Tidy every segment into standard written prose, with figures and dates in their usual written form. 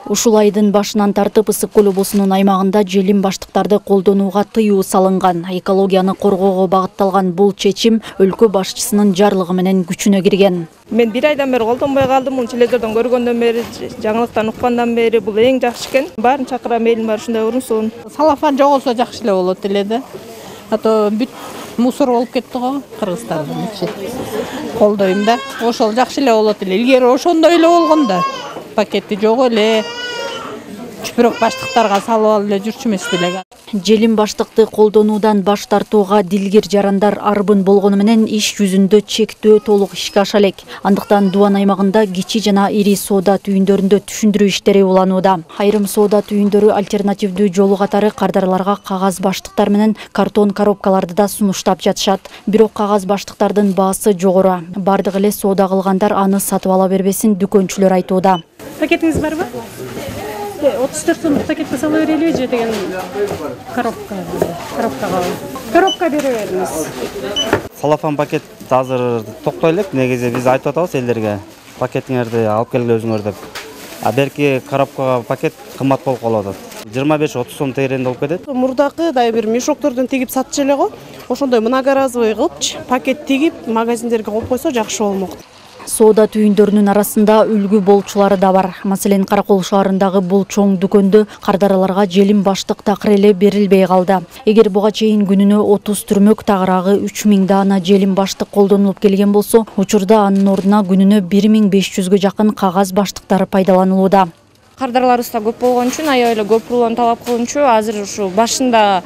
Ушул айдын башынан тартып Ысык көл облусунун аймагында желим баштыктарды колдонууга тыюу салынган. Экологияны коргоого багытталган бул чечим өлкө башчысынын жарлыгы менен күчүнө кирген. Мен бир айдан бери колдонбой калдым. Муну телевизордон көргөндөн бери, жаңылыктан уккандан бери бул эң жакшы экен. Баарын чакырам, элим бар ушундай урунсун. Салафан жоголсо жакшы эле болот эле да. Ато бүт мусор болуп кетти го Кыргызстандын ичи. Колдойм да. Ошол жакшы эле болот эле. Илгери ошондой эле болгон да. Пакети жок эле. Чүпүрөк баштыктарга салып алып эле жүрчүмүз деле. Желим баштыкты колдонуудан баш тартууга дилгир жарандар арбын болгону менен иш жүзүндө чектөө толук ишке аша элек. Андыктан Дубан аймагында кичи жана ири соода түйүндөрүндө түшүндүрүү иштери уланууда. Айрым соода түйүндөрү альтернативдүү жолу катары кардарларга кагаз баштыктар менен картон коробкаларды да сунуштап жатышат. Бирок кагаз баштыктардын баасы жогору. Бардык эле соода кылгандар аны сатып ала бербесин дүкөнчүлөр айтууда. Пакетиңиз барбы? 34 сомдук пакетке сала берели же деген коробка бере бериңиз. Салафан пакет азыр токтой элек, негизи биз айтып атабыз элдерге пакетиңерди алып келгиле өзүңөр деп. А берки коробкага пакет кымбат болуп калып атат. 25-30 сом тегеренде болуп кетет. Мурдакы бир мешоктордон тигип сатчу эле го. Ошондой многоразовый кылыпчы пакет тигип магазиндерге коюп койсо жакшы болмок. Соода түйүндөрүнүн арасында үлгү болчулары да бар. Маселен, Каракол шаарындагы бул чоң дүкөндө кардарларга желим баштык такыр эле берилбей калды. Эгер буга чейин күнүнө 30 түрмөк тагыраагы 3000 даана желим баштык колдонулуп келген болсо, учурда анын ордуна күнүнө 1500гө жакын кагаз баштыктары пайдаланылууда. Кардарларыбыз да көп болгон үчүн, аябай эле көп рулон талап кылынчу. Азыр ушу башында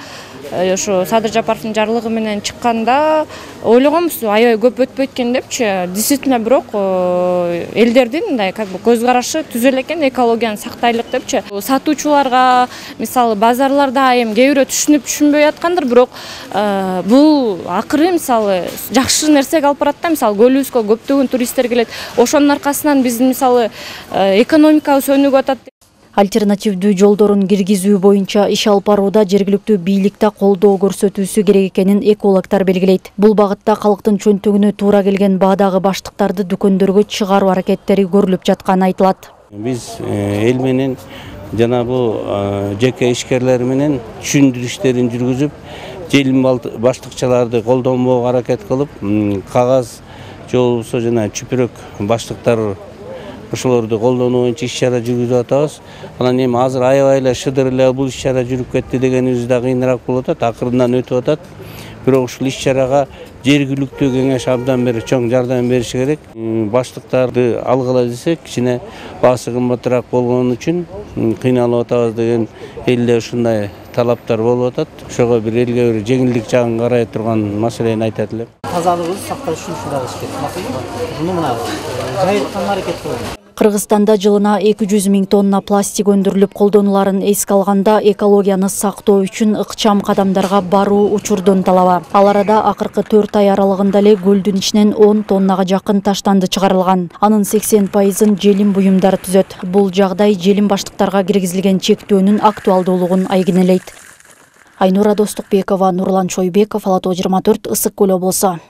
ушу Садыр Жапаровдун жарлыгы менен чыкканда ойлогонбуз аябай көп өтпөйт экен депчи. Действительно, бирок элдердин мындай көз карашы түзөлө экен, экологияны сактайлык депчи. Сатуучуларга, мисалы базарларда эми кээ бирөө түшүнбөй аткандыр, бирок бул акыры мисалы жакшы нерсеге алып барат да. Мисалы көлүбүзгө көптөгөн туристтер келет. Ошонун аркасынан биздин мисалы экономикабыз өнүгүп атат. Альтернативдүү жолдорун киргизүү боюнча иш алып барууда жергиликтүү бийликте колдоо көрсөтүүсү керек экенин экологтор белгилейт. Бул багытта калктын чөнтөгүнө туура келген баадагы баштыктарды дүкөндөргө чыгаруу аракеттери көрүлүп жатканы айтылат. Биз эл менен жана бул жеке ишкерлер менен түшүндүрүү иштерин жүргүзүп, желим баштыкчаларды колдонбоого аракет кылып, кагаз же болбосо жана чүпүрөк баштыктар ошолорду колдонуу боюнча иш-чара жүргүзүп атабыз. Анан эми азыр аябай эле шыдыр эле бул иш-чара жүрүп кетти дегенибиз да кыйыныраак болуп атат, акырындан өтүп атат. Бирок ушул иш-чарага жергиликтүү кеңеш абдан бир чоң жардам бериши керек. Баштыктарды алгыла десек, кичине баасы кымбатыраак болгон үчүн кыйналып атабыз деген элде ушундай талаптар болуп атат. Ошого бир элге бир жеңилдик жагын карай турган маселени айтат элем. Тазалыгыбызды сакташ үчүн ушундай кылыш керек. Максат муну мына жайылткан аракет кылуу. Кыргызстанда жылына 200 000 тонна пластик өндүрүлүп колдонуларын эске алганда экологияны сактоо үчүн ыкчам кадамдарга баруу учурдун талабы. Ал арада акыркы 4 ай аралыгында эле көлдүн ичинен 10 тоннага жакын таштанды чыгарылган. Анын 80%-ын желим буюмдары түзөт. Бул жагдай желим баштыктарга киргизилген чектөөнүн актуалдуулугун айгинелейт. Айнура Достукбекова, Нурлан Чойбеков, Ала Тоо 24, Ысык көл облусу.